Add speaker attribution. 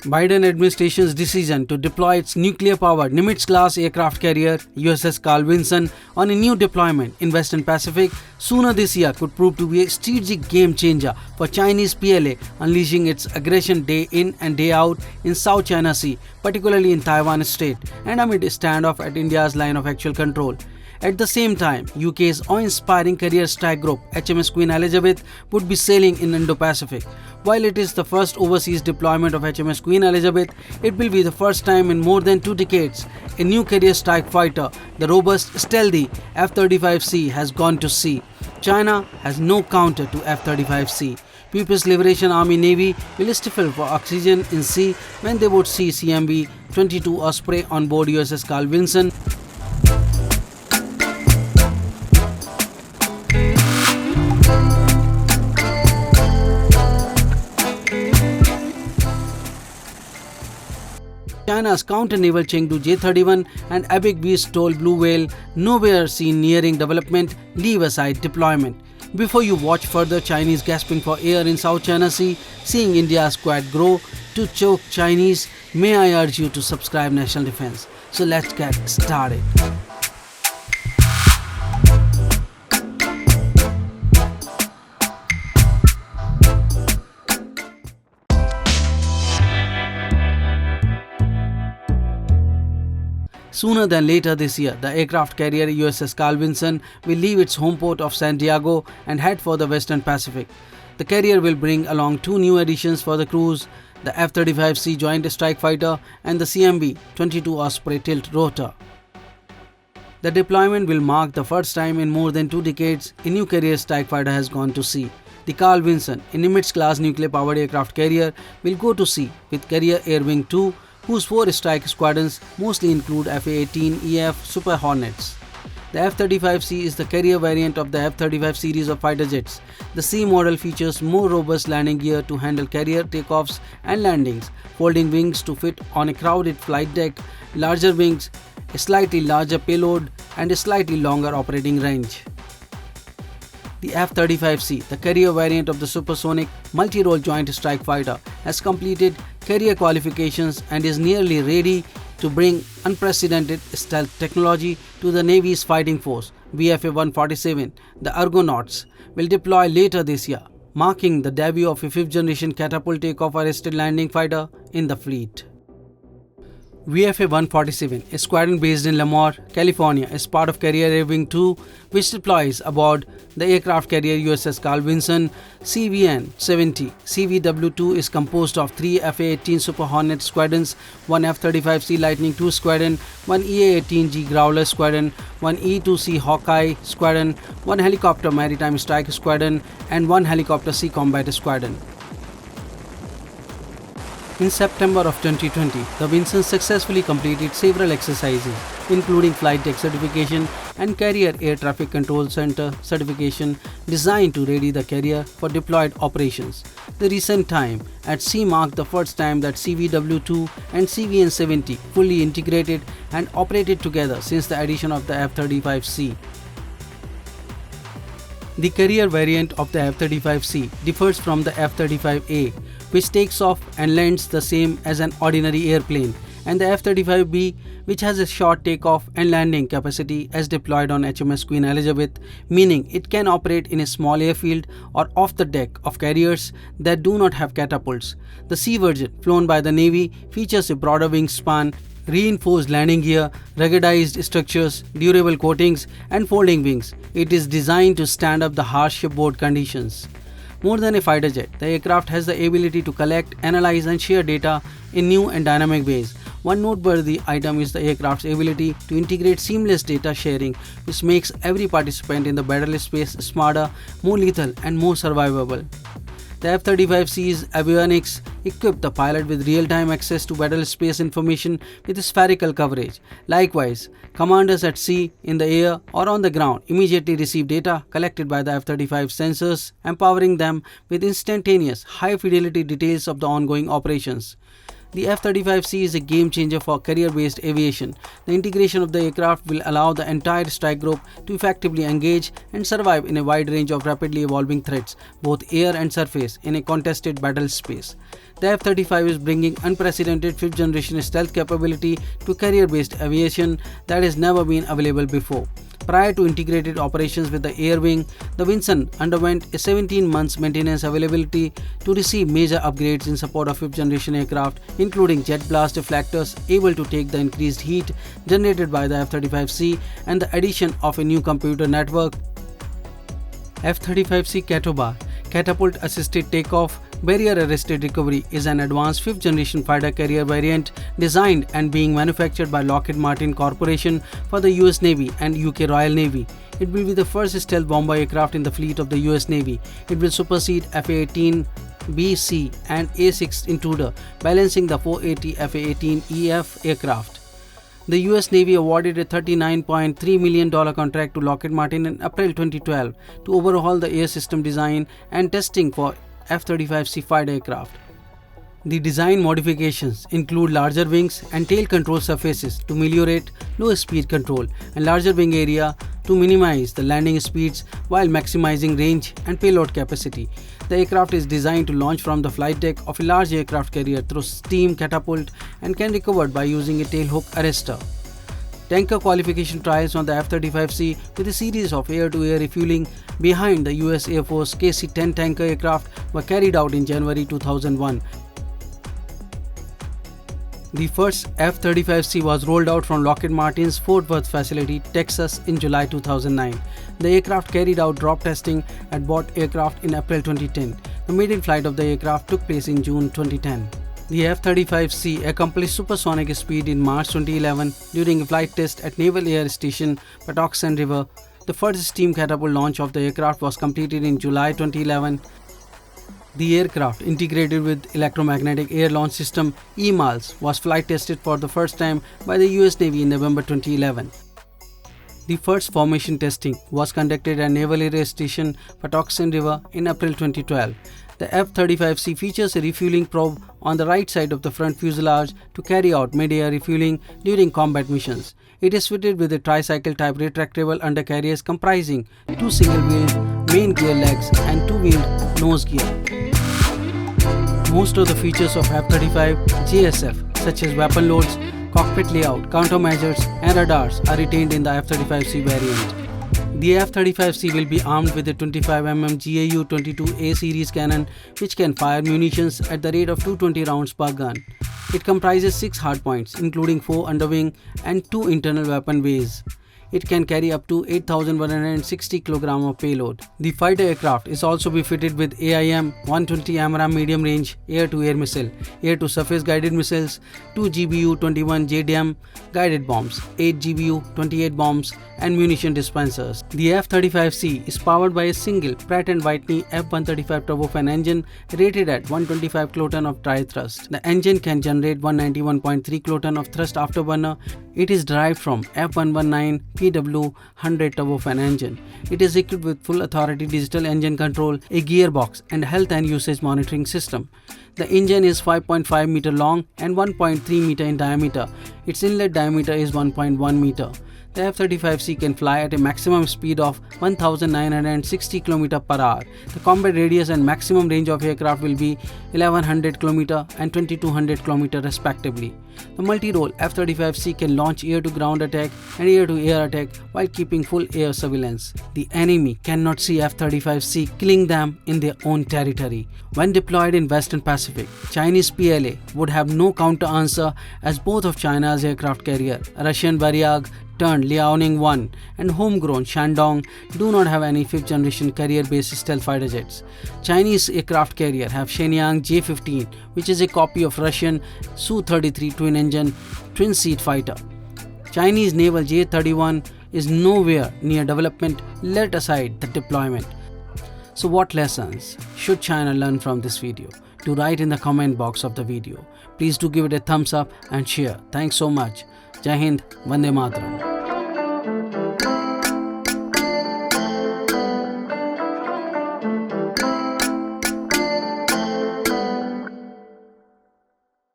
Speaker 1: Biden administration's decision to deploy its nuclear-powered Nimitz-class aircraft carrier USS Carl Vinson on a new deployment in Western Pacific sooner this year could prove to be a strategic game-changer for Chinese PLA, unleashing its aggression day in and day out in South China Sea, particularly in Taiwan Strait, and amid a standoff at India's line of actual control. At the same time, UK's awe-inspiring carrier strike group HMS Queen Elizabeth would be sailing in Indo-Pacific. While it is the first overseas deployment of HMS Queen Elizabeth, it will be the first time in more than 2 decades a new carrier strike fighter, the robust stealthy F-35C, has gone to sea. China has no counter to F-35C. People's Liberation Army Navy will stifle for oxygen in sea when they would see CMV-22 Osprey on board USS Carl Vinson. China's counter-naval Chengdu J-31 and AVIC VSTOL Blue Whale, nowhere seen nearing development, leave aside deployment. Before you watch further Chinese gasping for air in South China Sea, seeing India's squad grow to choke Chinese, may I urge you to subscribe National Defense. So let's get started. Sooner than later this year, the aircraft carrier USS Carl Vinson will leave its home port of San Diego and head for the Western Pacific. The carrier will bring along 2 new additions for the crews, the F-35C Joint Strike Fighter and the CMV-22 Osprey tilt rotor. The deployment will mark the first time in more than 2 decades a new carrier strike fighter has gone to sea. The Carl Vinson, a Nimitz-class nuclear-powered aircraft carrier, will go to sea with Carrier Air Wing 2, whose 4 strike squadrons mostly include F/A-18EF Super Hornets. The F-35C is the carrier variant of the F-35 series of fighter jets. The C model features more robust landing gear to handle carrier takeoffs and landings, folding wings to fit on a crowded flight deck, larger wings, a slightly larger payload, and a slightly longer operating range. The F-35C, the carrier variant of the supersonic multi-role joint strike fighter, has completed carrier qualifications and is nearly ready to bring unprecedented stealth technology to the Navy's fighting force. VFA-147, the Argonauts, will deploy later this year, marking the debut of a 5th-generation catapult takeoff arrested landing fighter in the fleet. VFA-147, a squadron based in Lemoore, California, is part of Carrier Air Wing 2, which deploys aboard the aircraft carrier USS Carl Vinson CVN-70. CVW-2 is composed of 3 F/A-18 Super Hornet squadrons, 1 F-35C Lightning II squadron, 1 EA-18G Growler squadron, 1 E-2C Hawkeye squadron, 1 helicopter maritime strike squadron, and 1 helicopter sea combat squadron. In September of 2020, the Vinson successfully completed several exercises, including flight deck certification and Carrier Air Traffic Control Center certification, designed to ready the carrier for deployed operations. The recent time at sea marked the first time that CVW-2 and CVN-70 fully integrated and operated together since the addition of the F-35C. The carrier variant of the F-35C differs from the F-35A, which takes off and lands the same as an ordinary airplane, and the F-35B, which has a short takeoff and landing capacity as deployed on HMS Queen Elizabeth, meaning it can operate in a small airfield or off the deck of carriers that do not have catapults. The C version, flown by the Navy, features a broader wingspan, reinforced landing gear, ruggedized structures, durable coatings, and folding wings. It is designed to stand up the harsh shipboard conditions. More than a fighter jet, the aircraft has the ability to collect, analyze, and share data in new and dynamic ways. One noteworthy item is the aircraft's ability to integrate seamless data sharing, which makes every participant in the battle space smarter, more lethal, and more survivable. The F-35C's avionics equip the pilot with real-time access to battle space information with spherical coverage. Likewise, commanders at sea, in the air, or on the ground immediately receive data collected by the F-35 sensors, empowering them with instantaneous, high-fidelity details of the ongoing operations. The F-35C is a game changer for carrier-based aviation. The integration of the aircraft will allow the entire strike group to effectively engage and survive in a wide range of rapidly evolving threats, both air and surface, in a contested battle space. The F-35 is bringing unprecedented fifth-generation stealth capability to carrier-based aviation that has never been available before. Prior to integrated operations with the Air Wing, the Vinson underwent a 17 months maintenance availability to receive major upgrades in support of 5th generation aircraft, including jet blast deflectors able to take the increased heat generated by the F-35C and the addition of a new computer network. F-35C Catobar, Catapult Assisted Takeoff, Barrier Arrested Recovery, is an advanced 5th generation fighter carrier variant designed and being manufactured by Lockheed Martin Corporation for the US Navy and UK Royal Navy. It will be the first stealth bomber aircraft in the fleet of the US Navy. It will supersede F-A-18B, C and A-6 Intruder, balancing the 480 F-A-18EF aircraft. The US Navy awarded a $39.3 million contract to Lockheed Martin in April 2012 to overhaul the air system design and testing for F-35C fighter aircraft. The design modifications include larger wings and tail control surfaces to ameliorate low speed control and larger wing area to minimize the landing speeds while maximizing range and payload capacity. The aircraft is designed to launch from the flight deck of a large aircraft carrier through steam catapult and can be recovered by using a tailhook arrestor. Tanker qualification trials on the F-35C with a series of air-to-air refueling behind the US Air Force KC-10 tanker aircraft were carried out in January 2001. The first F-35C was rolled out from Lockheed Martin's Fort Worth facility, Texas in July 2009. The aircraft carried out drop testing at bought aircraft in April 2010. The maiden flight of the aircraft took place in June 2010. The F-35C accomplished supersonic speed in March 2011 during a flight test at Naval Air Station, Patuxent River. The first steam catapult launch of the aircraft was completed in July 2011. The aircraft, integrated with Electromagnetic Air Launch System (EMALS), was flight tested for the first time by the US Navy in November 2011. The first formation testing was conducted at Naval Air Station, Patuxent River in April 2012. The F-35C features a refueling probe on the right side of the front fuselage to carry out mid-air refueling during combat missions. It is fitted with a tricycle type retractable undercarriage comprising 2 single-wheeled main gear legs and 2-wheeled nose gear. Most of the features of F-35 JSF, such as weapon loads, cockpit layout, countermeasures and radars, are retained in the F-35C variant. The F-35C will be armed with a 25mm GAU-22A series cannon which can fire munitions at the rate of 220 rounds per gun. It comprises 6 hardpoints, including 4 underwing and 2 internal weapon bays. It can carry up to 8,160 kg of payload. The fighter aircraft is also be fitted with AIM-120 AMRAAM medium-range air-to-air missile, air-to-surface guided missiles, 2 GBU-21 JDAM guided bombs, 8 GBU-28 bombs, and munition dispensers. The F-35C is powered by a single Pratt & Whitney F-135 turbofan engine rated at 125 kilotons of dry thrust. The engine can generate 191.3 kilotons of thrust afterburner. It is derived from F-119 PW100 turbofan engine. It is equipped with full authority digital engine control, a gearbox, and health and usage monitoring system. The engine is 5.5 meter long and 1.3 meter in diameter. Its inlet diameter is 1.1 meter. The F-35C can fly at a maximum speed of 1,960 km per hour. The combat radius and maximum range of aircraft will be 1,100 km and 2,200 km respectively. The multi-role F-35C can launch air-to-ground attack and air-to-air attack while keeping full air surveillance. The enemy cannot see F-35C killing them in their own territory. When deployed in Western Pacific, Chinese PLA would have no counter-answer as both of China's aircraft carrier, Russian Varyag turned Liaoning 1 and homegrown Shandong, do not have any 5th generation carrier-based stealth fighter jets. Chinese aircraft carrier have Shenyang J-15, which is a copy of Russian Su-33 twin-engine, twin-seat fighter. Chinese naval J-31 is nowhere near development, let aside the deployment. So what lessons should China learn from this video? Do write in the comment box of the video. Please do give it a thumbs up and share. Thanks so much. Jai Hind, Vande Mataram.